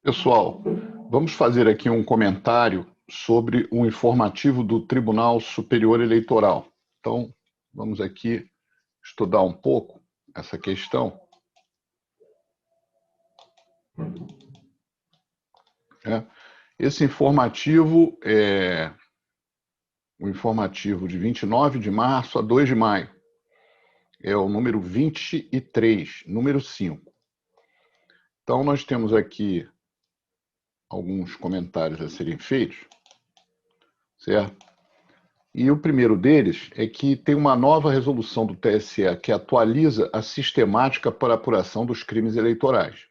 Pessoal, vamos fazer aqui um comentário sobre o informativo do Tribunal Superior Eleitoral. Então, vamos aqui estudar um pouco essa questão. Esse informativo é o informativo de 29 de março a 2 de maio. É o número 23, número 5. Então, nós temos aqui alguns comentários a serem feitos, certo? E o primeiro deles é que tem uma nova resolução do TSE que atualiza a sistemática para apuração dos crimes eleitorais.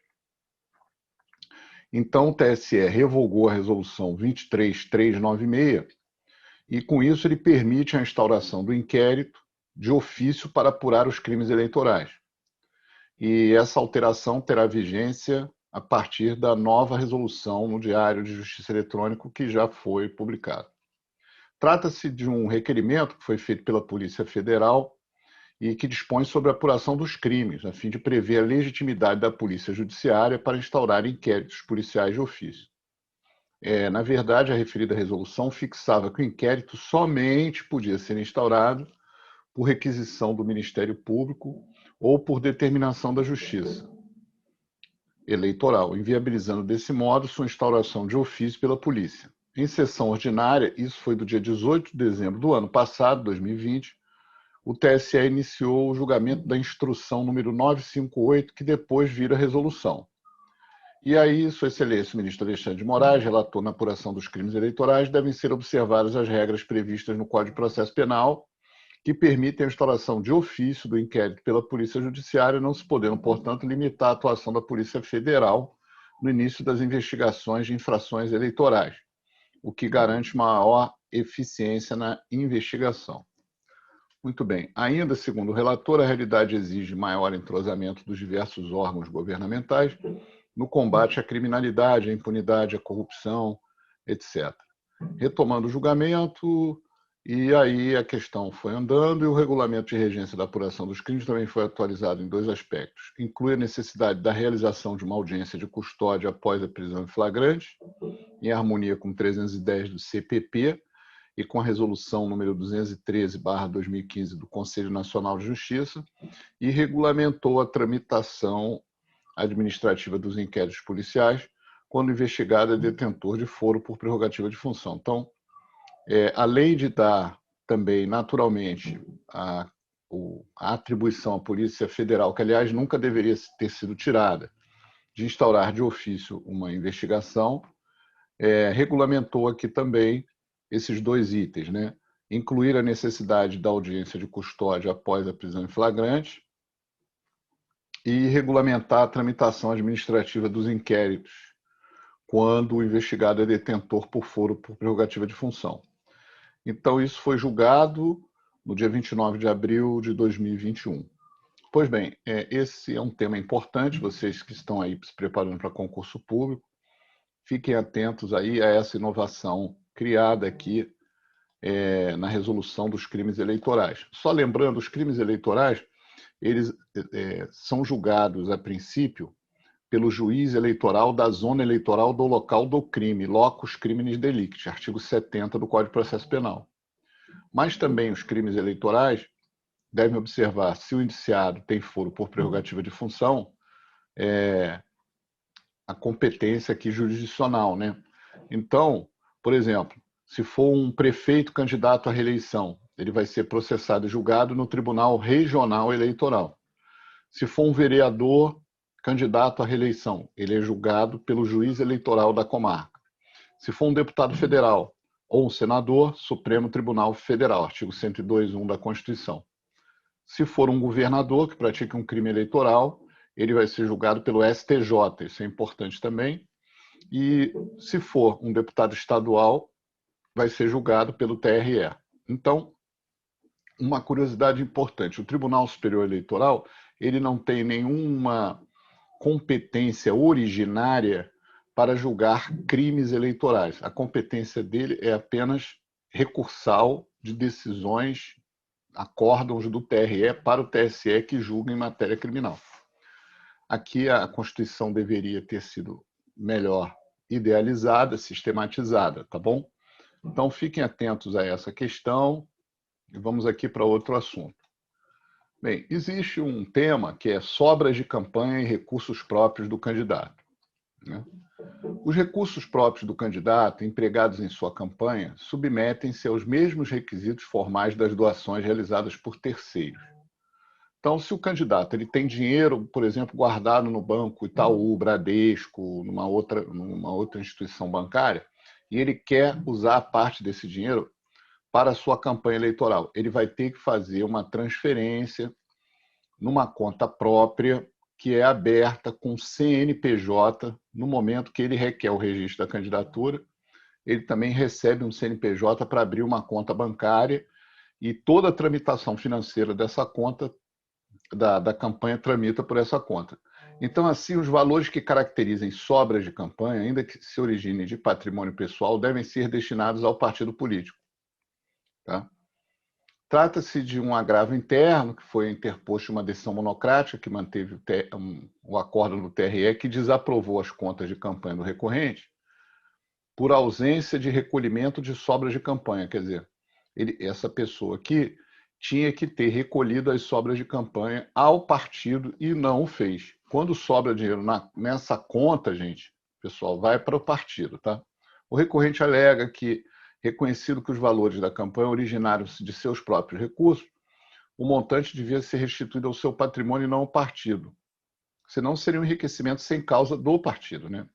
Então, o TSE revogou a resolução 23396 e, com isso, ele permite a instauração do inquérito de ofício para apurar os crimes eleitorais. E essa alteração terá vigência a partir da nova resolução no Diário de Justiça Eletrônico que já foi publicado. Trata-se de um requerimento que foi feito pela Polícia Federal e que dispõe sobre a apuração dos crimes, a fim de prever a legitimidade da Polícia Judiciária para instaurar inquéritos policiais de ofício. Na verdade, a referida resolução fixava que o inquérito somente podia ser instaurado por requisição do Ministério Público ou por determinação da Justiça Eleitoral, inviabilizando desse modo sua instauração de ofício pela polícia. Em sessão ordinária, isso foi do dia 18 de dezembro do ano passado, 2020, o TSE iniciou o julgamento da instrução número 958, que depois vira resolução. E aí, Sua Excelência, o ministro Alexandre de Moraes, relatou na apuração dos crimes eleitorais, devem ser observadas as regras previstas no Código de Processo Penal, que permitem a instauração de ofício do inquérito pela Polícia Judiciária, não se podendo, portanto, limitar a atuação da Polícia Federal no início das investigações de infrações eleitorais, o que garante maior eficiência na investigação. Muito bem. Ainda segundo o relator, a realidade exige maior entrosamento dos diversos órgãos governamentais no combate à criminalidade, à impunidade, à corrupção, etc. Retomando o julgamento, e aí a questão foi andando e o regulamento de regência da apuração dos crimes também foi atualizado em dois aspectos. Inclui a necessidade da realização de uma audiência de custódia após a prisão em flagrante, em harmonia com 310 do CPP, e com a resolução número 213/2015 do Conselho Nacional de Justiça, e regulamentou a tramitação administrativa dos inquéritos policiais quando o investigado é detentor de foro por prerrogativa de função. Então, além de dar também, naturalmente, a atribuição à Polícia Federal, que, aliás, nunca deveria ter sido tirada, de instaurar de ofício uma investigação, regulamentou aqui também esses dois itens, né? Incluir a necessidade da audiência de custódia após a prisão em flagrante e regulamentar a tramitação administrativa dos inquéritos quando o investigado é detentor por foro por prerrogativa de função. Então, isso foi julgado no dia 29 de abril de 2021. Pois bem, esse é um tema importante, vocês que estão aí se preparando para concurso público, fiquem atentos aí a essa inovação criada aqui na resolução dos crimes eleitorais. Só lembrando, os crimes eleitorais, eles são julgados, a princípio, pelo juiz eleitoral da zona eleitoral do local do crime, locus criminis delicti, artigo 70 do Código de Processo Penal. Mas também os crimes eleitorais devem observar se o indiciado tem foro por prerrogativa de função, a competência aqui jurisdicional, né? Então, por exemplo, se for um prefeito candidato à reeleição, ele vai ser processado e julgado no Tribunal Regional Eleitoral. Se for um vereador candidato à reeleição, ele é julgado pelo juiz eleitoral da comarca. Se for um deputado federal ou um senador, Supremo Tribunal Federal, artigo 102.1 da Constituição. Se for um governador que pratica um crime eleitoral, ele vai ser julgado pelo STJ, isso é importante também. E se for um deputado estadual, vai ser julgado pelo TRE. Então, uma curiosidade importante, o Tribunal Superior Eleitoral, ele não tem nenhuma competência originária para julgar crimes eleitorais. A competência dele é apenas recursal de decisões, acórdãos do TRE para o TSE que julga em matéria criminal. Aqui a Constituição deveria ter sido melhor idealizada, sistematizada, tá bom? Então, fiquem atentos a essa questão e vamos aqui para outro assunto. Bem, existe um tema que é sobras de campanha e recursos próprios do candidato, né? Os recursos próprios do candidato, empregados em sua campanha, submetem-se aos mesmos requisitos formais das doações realizadas por terceiros. Então, se o candidato ele tem dinheiro, por exemplo, guardado no banco Itaú, Bradesco, numa outra instituição bancária, e ele quer usar parte desse dinheiro para a sua campanha eleitoral, ele vai ter que fazer uma transferência numa conta própria que é aberta com CNPJ no momento que ele requer o registro da candidatura. Ele também recebe um CNPJ para abrir uma conta bancária e toda a tramitação financeira dessa conta, da campanha, tramita por essa conta. Então, assim, os valores que caracterizem sobras de campanha, ainda que se originem de patrimônio pessoal, devem ser destinados ao partido político. Tá? Trata-se de um agravo interno, que foi interposto uma decisão monocrática que manteve o acordo do TRE, que desaprovou as contas de campanha do recorrente por ausência de recolhimento de sobras de campanha. Quer dizer, essa pessoa aqui tinha que ter recolhido as sobras de campanha ao partido e não o fez. Quando sobra dinheiro nessa conta, gente, pessoal, vai para o partido, tá? O recorrente alega que, reconhecido que os valores da campanha originaram-se de seus próprios recursos, o montante devia ser restituído ao seu patrimônio e não ao partido. Senão seria um enriquecimento sem causa do partido, né?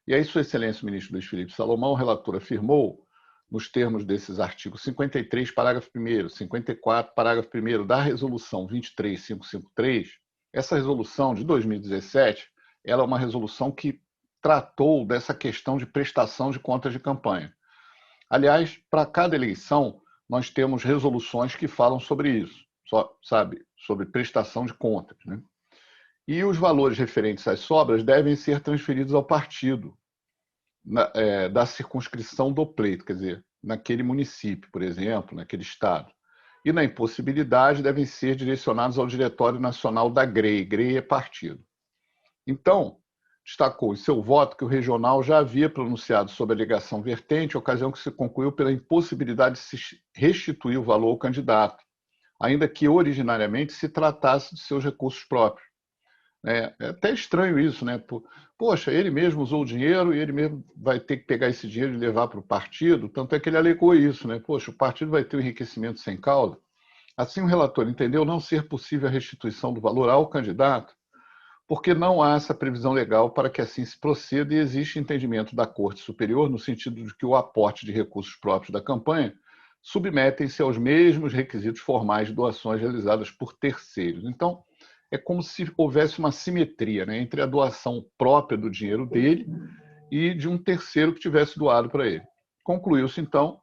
E aí, Sua Excelência, o ministro Luiz Felipe Salomão, o relator, afirmou, nos termos desses artigos 53, parágrafo 1º, 54, parágrafo 1º da Resolução 23553, essa resolução de 2017, ela é uma resolução que tratou dessa questão de prestação de contas de campanha. Aliás, para cada eleição, nós temos resoluções que falam sobre isso, sobre prestação de contas, né? E os valores referentes às sobras devem ser transferidos ao partido da circunscrição do pleito, quer dizer, naquele município, por exemplo, naquele estado. E na impossibilidade devem ser direcionados ao Diretório Nacional da GREI. GREI é partido. Então, destacou em seu voto que o regional já havia pronunciado sobre a alegação vertente, ocasião que se concluiu pela impossibilidade de se restituir o valor ao candidato, ainda que originariamente se tratasse de seus recursos próprios. É até estranho isso, né? Poxa, ele mesmo usou o dinheiro e ele mesmo vai ter que pegar esse dinheiro e levar para o partido, tanto é que ele alegou isso, né? Poxa, o partido vai ter um enriquecimento sem causa. Assim, o relator entendeu não ser possível a restituição do valor ao candidato, porque não há essa previsão legal para que assim se proceda e existe entendimento da Corte Superior no sentido de que o aporte de recursos próprios da campanha submetem-se aos mesmos requisitos formais de doações realizadas por terceiros. Então, é como se houvesse uma simetria, né, entre a doação própria do dinheiro dele e de um terceiro que tivesse doado para ele. Concluiu-se, então,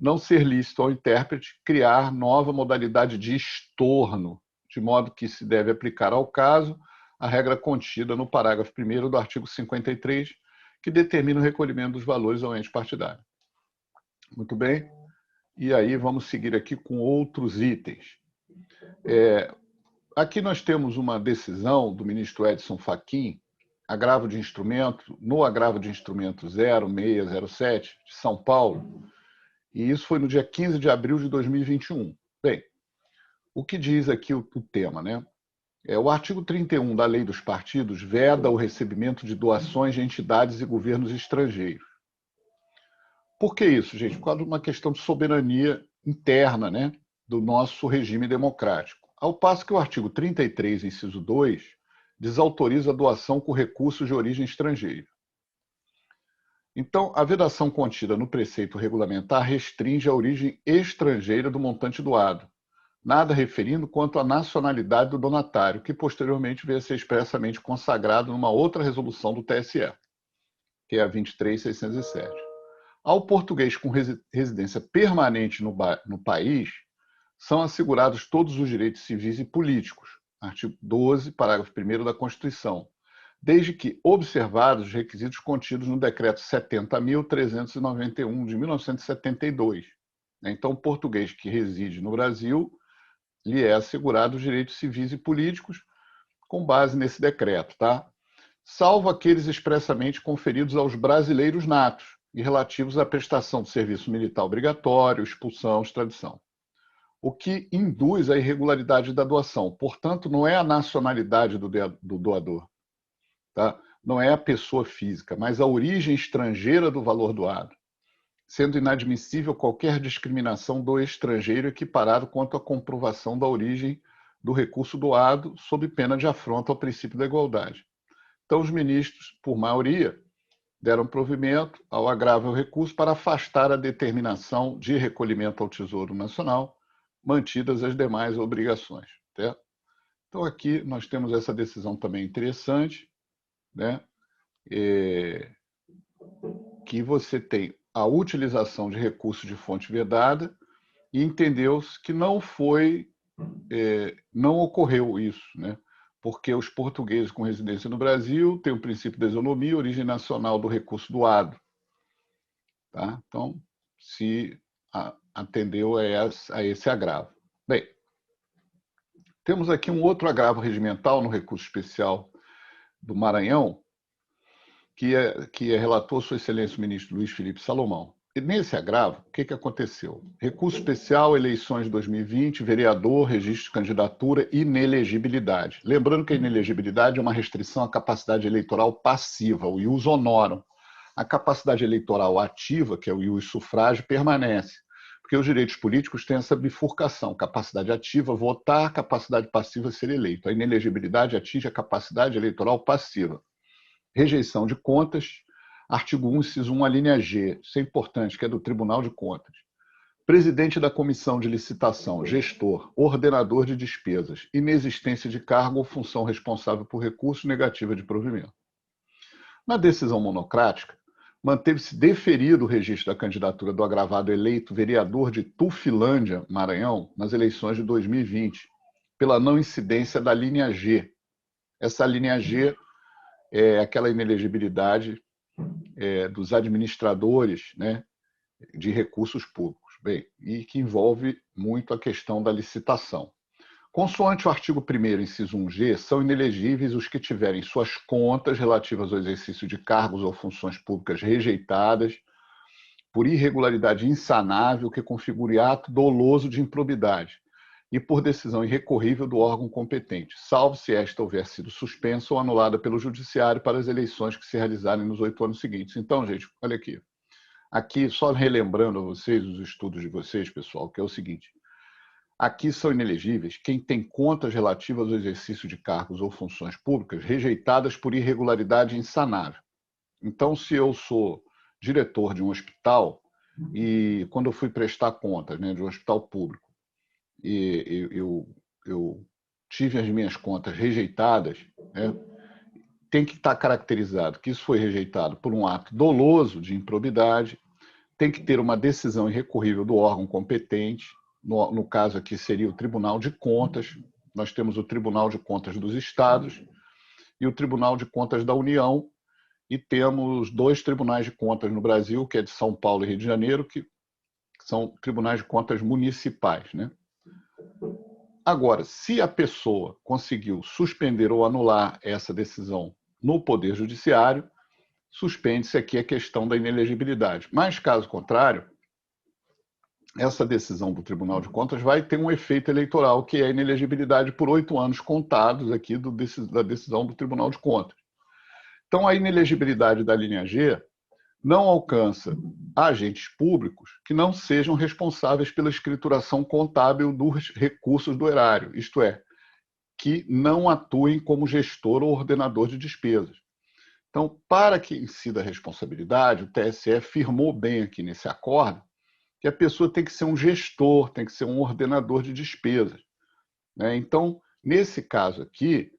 não ser lícito ao intérprete criar nova modalidade de estorno, de modo que se deve aplicar ao caso a regra contida no parágrafo 1º do artigo 53, que determina o recolhimento dos valores ao ente partidário. Muito bem. E aí vamos seguir aqui com outros itens. Aqui nós temos uma decisão do ministro Edson Fachin, agravo de instrumento, no agravo de instrumento 0607 de São Paulo, e isso foi no dia 15 de abril de 2021. Bem, o que diz aqui o tema, né? O artigo 31 da Lei dos Partidos veda o recebimento de doações de entidades e governos estrangeiros. Por que isso, gente? Por causa de uma questão de soberania interna, né, do nosso regime democrático. Ao passo que o artigo 33, inciso 2, desautoriza a doação com recursos de origem estrangeira. Então, a vedação contida no preceito regulamentar restringe a origem estrangeira do montante doado, nada referindo quanto à nacionalidade do donatário, que posteriormente veio a ser expressamente consagrado numa outra resolução do TSE, que é a 23.607. Ao português com residência permanente no país, são assegurados todos os direitos civis e políticos, artigo 12, parágrafo 1º da Constituição, desde que observados os requisitos contidos no Decreto 70.391 de 1972. Então, o português que reside no Brasil lhe é assegurado os direitos civis e políticos com base nesse decreto, tá? salvo aqueles expressamente conferidos aos brasileiros natos e relativos à prestação de serviço militar obrigatório, expulsão, extradição. O que induz a irregularidade da doação. Portanto, não é a nacionalidade do doador, tá? Não é a pessoa física, mas a origem estrangeira do valor doado, sendo inadmissível qualquer discriminação do estrangeiro equiparado quanto à comprovação da origem do recurso doado, sob pena de afronta ao princípio da igualdade. Então, os ministros, por maioria, deram provimento ao agravável recurso para afastar a determinação de recolhimento ao Tesouro Nacional, mantidas as demais obrigações. Certo? Então, aqui nós temos essa decisão também interessante, né? Que você tem a utilização de recursos de fonte vedada e entendeu-se que não ocorreu isso, né? Porque os portugueses com residência no Brasil têm o princípio da isonomia, origem nacional do recurso doado. Tá? Então, se atendeu a esse agravo. Bem, temos aqui um outro agravo regimental no recurso especial do Maranhão, que relatou Sua Excelência o ministro Luiz Felipe Salomão. E nesse agravo, o que aconteceu? Recurso especial, eleições de 2020, vereador, registro de candidatura, inelegibilidade. Lembrando que a inelegibilidade é uma restrição à capacidade eleitoral passiva, o ius honorum. A capacidade eleitoral ativa, que é o ius sufrágio, permanece, porque os direitos políticos têm essa bifurcação, capacidade ativa, votar, capacidade passiva, ser eleito. A inelegibilidade atinge a capacidade eleitoral passiva. Rejeição de contas, artigo 1, inciso 1, a linha G, isso é importante, que é do Tribunal de Contas. Presidente da comissão de licitação, gestor, ordenador de despesas, inexistência de cargo ou função responsável por recurso, negativa de provimento. Na decisão monocrática, manteve-se deferido o registro da candidatura do agravado eleito vereador de Tufilândia, Maranhão, nas eleições de 2020, pela não incidência da linha G. Essa linha G é aquela inelegibilidade dos administradores, né, de recursos públicos. Bem, e que envolve muito a questão da licitação. Consoante o artigo 1º, inciso 1G, são inelegíveis os que tiverem suas contas relativas ao exercício de cargos ou funções públicas rejeitadas por irregularidade insanável que configure ato doloso de improbidade e por decisão irrecorrível do órgão competente, salvo se esta houver sido suspensa ou anulada pelo judiciário para as eleições que se realizarem nos 8 anos seguintes. Então, gente, olha aqui. Aqui, só relembrando a vocês os estudos de vocês, pessoal, que é o seguinte. Aqui são inelegíveis quem tem contas relativas ao exercício de cargos ou funções públicas rejeitadas por irregularidade insanável. Então, se eu sou diretor de um hospital e quando eu fui prestar contas, né, de um hospital público, e eu tive as minhas contas rejeitadas, né, tem que estar caracterizado que isso foi rejeitado por um ato doloso de improbidade, tem que ter uma decisão irrecorrível do órgão competente, no caso aqui seria o Tribunal de Contas, nós temos o Tribunal de Contas dos Estados e o Tribunal de Contas da União, e temos 2 tribunais de contas no Brasil, que é de São Paulo e Rio de Janeiro, que são tribunais de contas municipais, né? Agora, se a pessoa conseguiu suspender ou anular essa decisão no Poder Judiciário, suspende-se aqui a questão da inelegibilidade. Mas, caso contrário, essa decisão do Tribunal de Contas vai ter um efeito eleitoral, que é a inelegibilidade por 8 anos contados aqui da decisão do Tribunal de Contas. Então, a inelegibilidade da linha G não alcança agentes públicos que não sejam responsáveis pela escrituração contábil dos recursos do erário, isto é, que não atuem como gestor ou ordenador de despesas. Então, para que incida a responsabilidade, o TSE firmou bem aqui nesse acordo que a pessoa tem que ser um gestor, tem que ser um ordenador de despesas, né? Então, nesse caso aqui,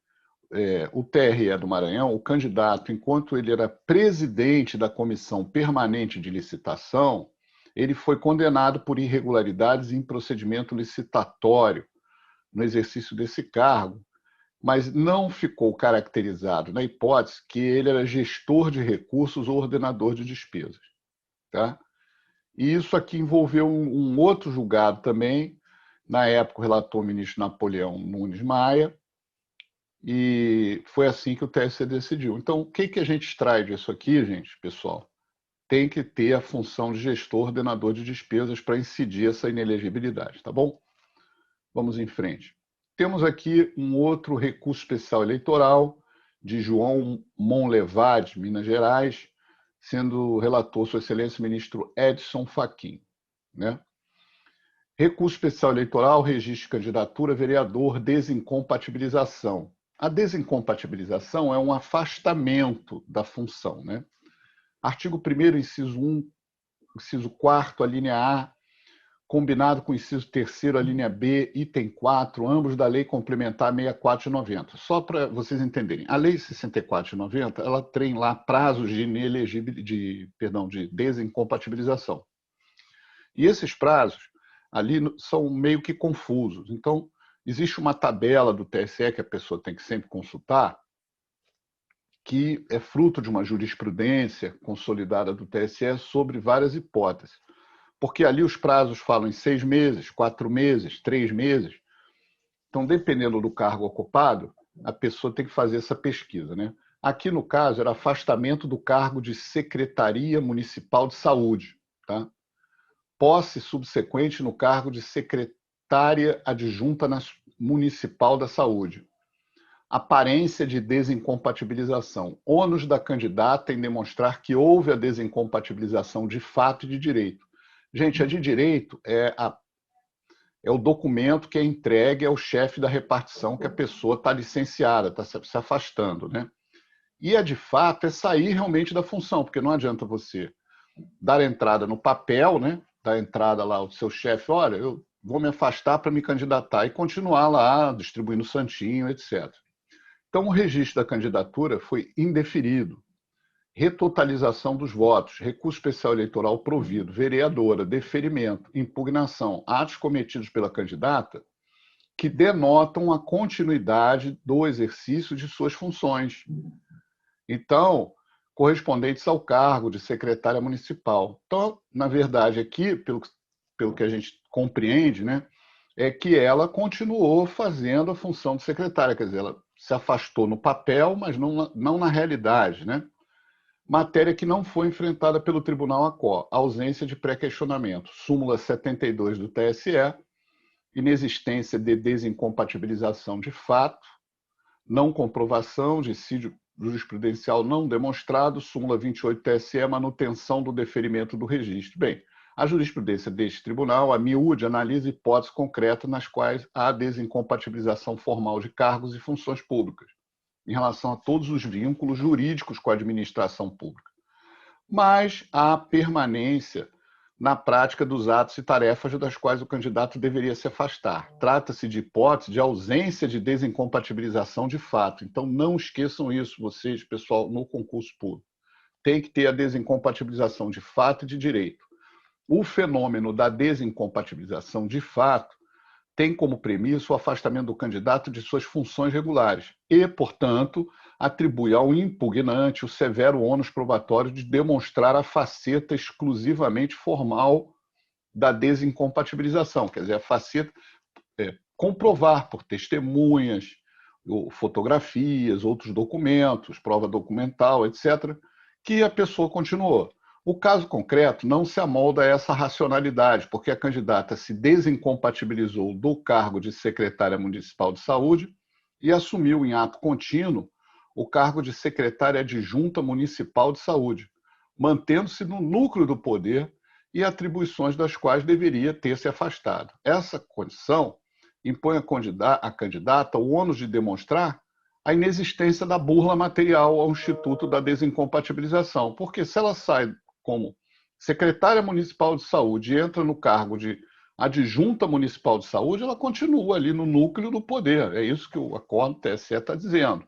o TRE do Maranhão, o candidato, enquanto ele era presidente da Comissão Permanente de Licitação, ele foi condenado por irregularidades em procedimento licitatório no exercício desse cargo, mas não ficou caracterizado na hipótese que ele era gestor de recursos ou ordenador de despesas. Tá? E isso aqui envolveu um outro julgado também, na época o relator ministro Napoleão Nunes Maia, e foi assim que o TSE decidiu. Então, o que a gente extrai disso aqui, gente, pessoal? Tem que ter a função de gestor ordenador de despesas para incidir essa inelegibilidade, tá bom? Vamos em frente. Temos aqui um outro recurso especial eleitoral de João Monlevade, Minas Gerais, sendo relator Sua Excelência o ministro Edson Fachin, né? Recurso especial eleitoral, registro de candidatura, vereador, desincompatibilização. A desincompatibilização é um afastamento da função, né? Artigo 1º, inciso 1, inciso 4º, a linha A, combinado com o inciso 3º, a linha B, item 4, ambos da Lei Complementar 64 de 90. Só para vocês entenderem, a Lei 64 de 90, ela tem lá prazos de de desincompatibilização. E esses prazos ali são meio que confusos. Então, existe uma tabela do TSE que a pessoa tem que sempre consultar, que é fruto de uma jurisprudência consolidada do TSE sobre várias hipóteses. Porque ali os prazos falam em 6 meses, 4 meses, 3 meses. Então, dependendo do cargo ocupado, a pessoa tem que fazer essa pesquisa, né? Aqui, no caso, era afastamento do cargo de Secretaria Municipal de Saúde, tá? Posse subsequente no cargo de Secretária Adjunta Municipal da Saúde. Aparência de desincompatibilização. Ônus da candidata em demonstrar que houve a desincompatibilização de fato e de direito. Gente, a de direito é o documento que é entregue ao chefe da repartição que a pessoa está licenciada, está se afastando, né? E a de fato é sair realmente da função, porque não adianta você dar entrada no papel, né? Dar entrada lá ao seu chefe, olha, eu vou me afastar para me candidatar e continuar lá distribuindo santinho, etc. Então, o registro da candidatura foi indeferido. Retotalização dos votos, recurso especial eleitoral provido, vereadora, deferimento, impugnação, atos cometidos pela candidata que denotam a continuidade do exercício de suas funções. Então, correspondentes ao cargo de secretária municipal. Então, na verdade, aqui, pelo que a gente compreende, né, é que ela continuou fazendo a função de secretária, quer dizer, ela se afastou no papel, mas não na realidade, né? Matéria que não foi enfrentada pelo Tribunal ACO, ausência de pré-questionamento. Súmula 72 do TSE, inexistência de desincompatibilização de fato, não comprovação, dissídio jurisprudencial não demonstrado, súmula 28 do TSE, manutenção do deferimento do registro. Bem, a jurisprudência deste tribunal, a miúde, analisa hipóteses concretas nas quais há desincompatibilização formal de cargos e funções públicas, em relação a todos os vínculos jurídicos com a administração pública. Mas há permanência na prática dos atos e tarefas das quais o candidato deveria se afastar. Trata-se de hipótese de ausência de desincompatibilização de fato. Então, não esqueçam isso, vocês, pessoal, no concurso público. Tem que ter a desincompatibilização de fato e de direito. O fenômeno da desincompatibilização de fato tem como premissa o afastamento do candidato de suas funções regulares e, portanto, atribui ao impugnante o severo ônus probatório de demonstrar a faceta exclusivamente formal da desincompatibilização, quer dizer, a faceta comprovar por testemunhas, fotografias, outros documentos, prova documental, etc., que a pessoa continuou. O caso concreto não se amolda a essa racionalidade, porque a candidata se desincompatibilizou do cargo de secretária municipal de saúde e assumiu em ato contínuo o cargo de secretária adjunta municipal de saúde, mantendo-se no núcleo do poder e atribuições das quais deveria ter se afastado. Essa condição impõe a candidata o ônus de demonstrar a inexistência da burla material ao Instituto da Desincompatibilização, porque se ela sai como secretária municipal de saúde e entra no cargo de adjunta municipal de saúde, ela continua ali no núcleo do poder. É isso que o acordo TSE está dizendo.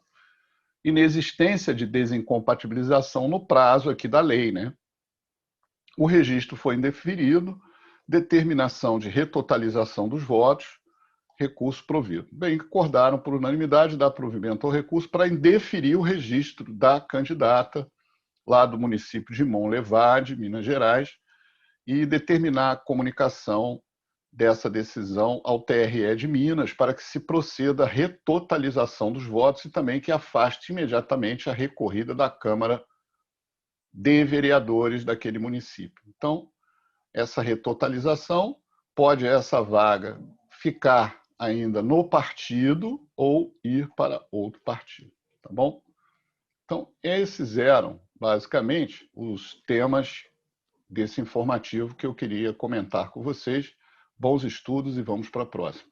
Inexistência de desincompatibilização no prazo aqui da lei, né? O registro foi indeferido, determinação de retotalização dos votos, recurso provido. Bem, acordaram por unanimidade dar provimento ao recurso para indeferir o registro da candidata lá do município de Monlevade, Minas Gerais, e determinar a comunicação dessa decisão ao TRE de Minas para que se proceda à retotalização dos votos e também que afaste imediatamente a recorrida da Câmara de Vereadores daquele município. Então, essa retotalização pode essa vaga ficar ainda no partido ou ir para outro partido, tá bom? Então, esses eram, basicamente, os temas desse informativo que eu queria comentar com vocês. Bons estudos e vamos para a próxima.